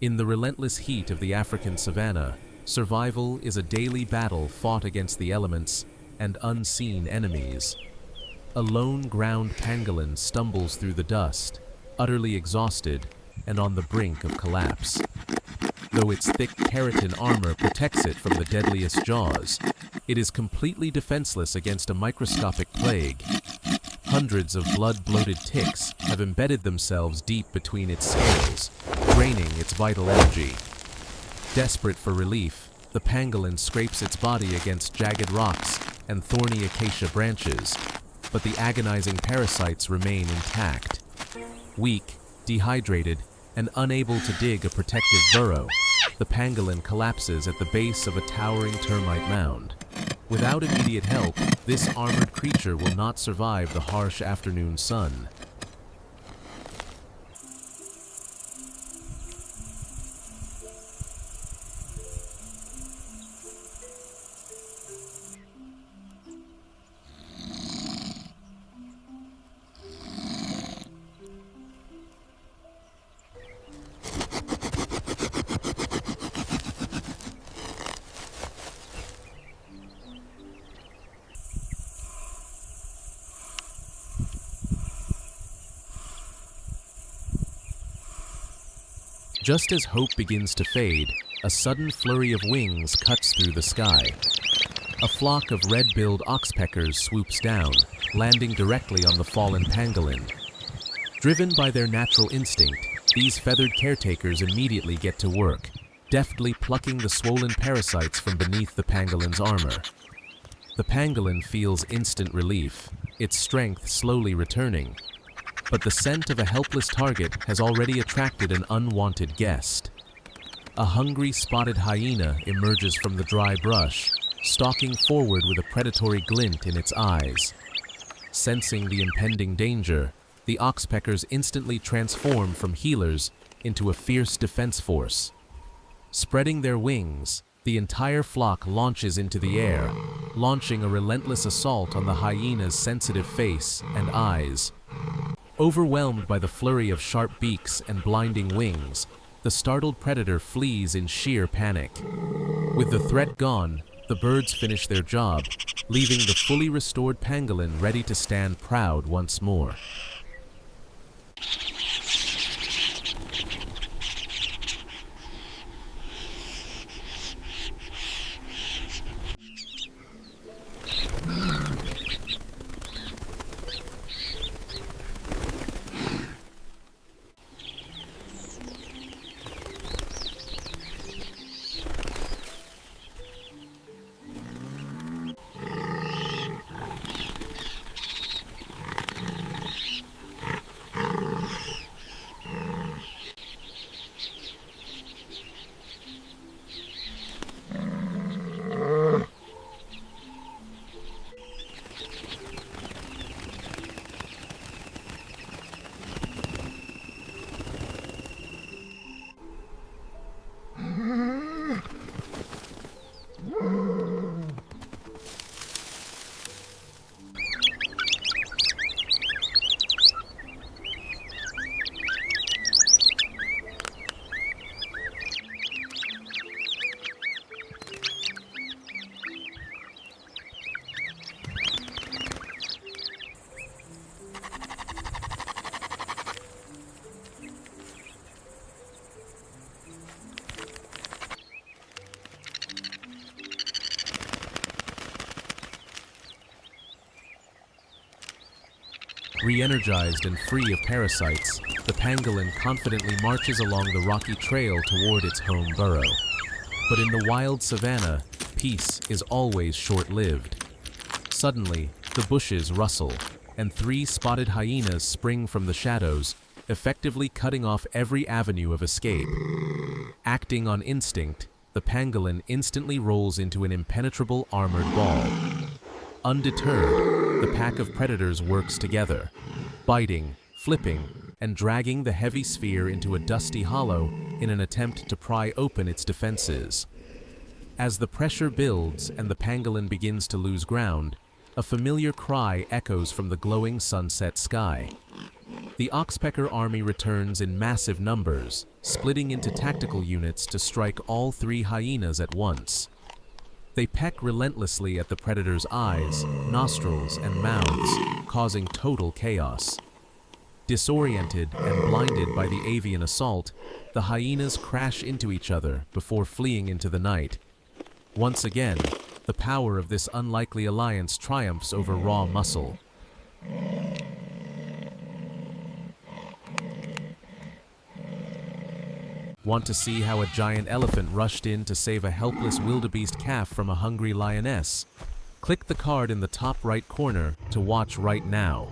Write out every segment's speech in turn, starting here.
In the relentless heat of the African savanna, survival is a daily battle fought against the elements and unseen enemies. A lone ground pangolin stumbles through the dust, utterly exhausted and on the brink of collapse. Though its thick keratin armor protects it from the deadliest jaws, it is completely defenseless against a microscopic plague. Hundreds of blood-bloated ticks have embedded themselves deep between its scales, draining its vital energy. Desperate for relief, the pangolin scrapes its body against jagged rocks and thorny acacia branches, but the agonizing parasites remain intact. Weak, dehydrated, and unable to dig a protective burrow, the pangolin collapses at the base of a towering termite mound. Without immediate help, this armored creature will not survive the harsh afternoon sun. Just as hope begins to fade, a sudden flurry of wings cuts through the sky. A flock of red-billed oxpeckers swoops down, landing directly on the fallen pangolin. Driven by their natural instinct, these feathered caretakers immediately get to work, deftly plucking the swollen parasites from beneath the pangolin's armor. The pangolin feels instant relief, its strength slowly returning. But the scent of a helpless target has already attracted an unwanted guest. A hungry spotted hyena emerges from the dry brush, stalking forward with a predatory glint in its eyes. Sensing the impending danger, the oxpeckers instantly transform from healers into a fierce defense force. Spreading their wings, the entire flock launches into the air, launching a relentless assault on the hyena's sensitive face and eyes. Overwhelmed by the flurry of sharp beaks and blinding wings, the startled predator flees in sheer panic. With the threat gone, the birds finish their job, leaving the fully restored pangolin ready to stand proud once more. Re-energized and free of parasites, the pangolin confidently marches along the rocky trail toward its home burrow. But in the wild savanna, peace is always short-lived. Suddenly, the bushes rustle, and 3 spotted hyenas spring from the shadows, effectively cutting off every avenue of escape. Acting on instinct, the pangolin instantly rolls into an impenetrable armored ball. Undeterred, the pack of predators works together, biting, flipping, and dragging the heavy sphere into a dusty hollow in an attempt to pry open its defenses. As the pressure builds and the pangolin begins to lose ground, a familiar cry echoes from the glowing sunset sky. The oxpecker army returns in massive numbers, splitting into tactical units to strike all three hyenas at once. They peck relentlessly at the predator's eyes, nostrils, and mouths, causing total chaos. Disoriented and blinded by the avian assault, the hyenas crash into each other before fleeing into the night. Once again, the power of this unlikely alliance triumphs over raw muscle. Want to see how a giant elephant rushed in to save a helpless wildebeest calf from a hungry lioness? Click the card in the top right corner to watch right now.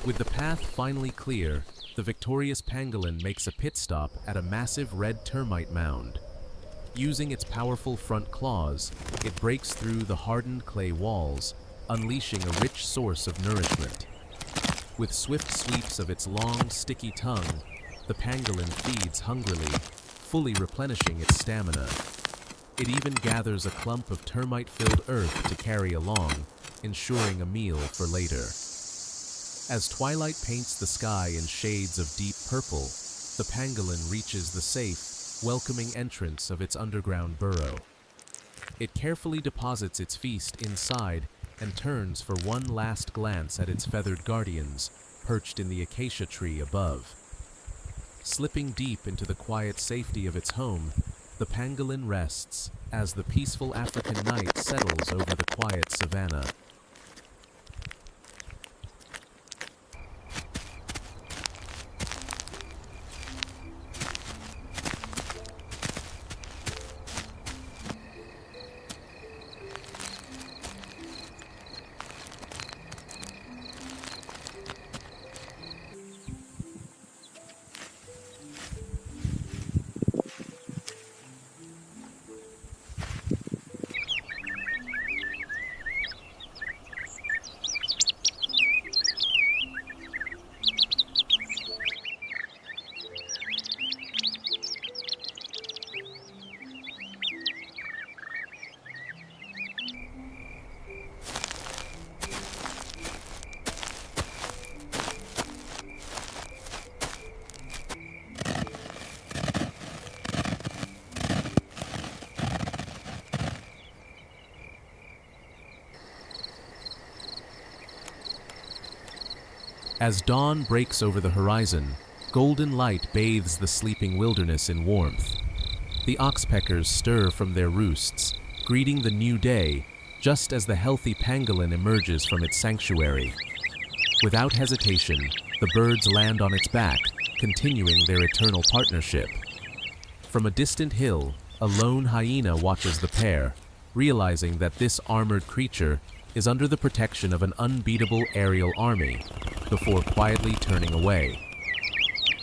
With the path finally clear, the victorious pangolin makes a pit stop at a massive red termite mound. Using its powerful front claws, it breaks through the hardened clay walls, unleashing a rich source of nourishment. With swift sweeps of its long, sticky tongue, the pangolin feeds hungrily, fully replenishing its stamina. It even gathers a clump of termite-filled earth to carry along, ensuring a meal for later. As twilight paints the sky in shades of deep purple, the pangolin reaches the safe, welcoming entrance of its underground burrow. It carefully deposits its feast inside and turns for one last glance at its feathered guardians, perched in the acacia tree above. Slipping deep into the quiet safety of its home, the pangolin rests as the peaceful African night settles over the quiet savanna. As dawn breaks over the horizon, golden light bathes the sleeping wilderness in warmth. The oxpeckers stir from their roosts, greeting the new day just as the healthy pangolin emerges from its sanctuary. Without hesitation, the birds land on its back, continuing their eternal partnership. From a distant hill, a lone hyena watches the pair, realizing that this armored creature is under the protection of an unbeatable aerial army, before quietly turning away.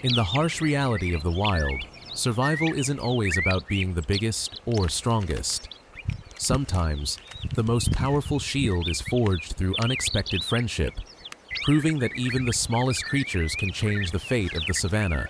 In the harsh reality of the wild, survival isn't always about being the biggest or strongest. Sometimes, the most powerful shield is forged through unexpected friendship, proving that even the smallest creatures can change the fate of the savanna.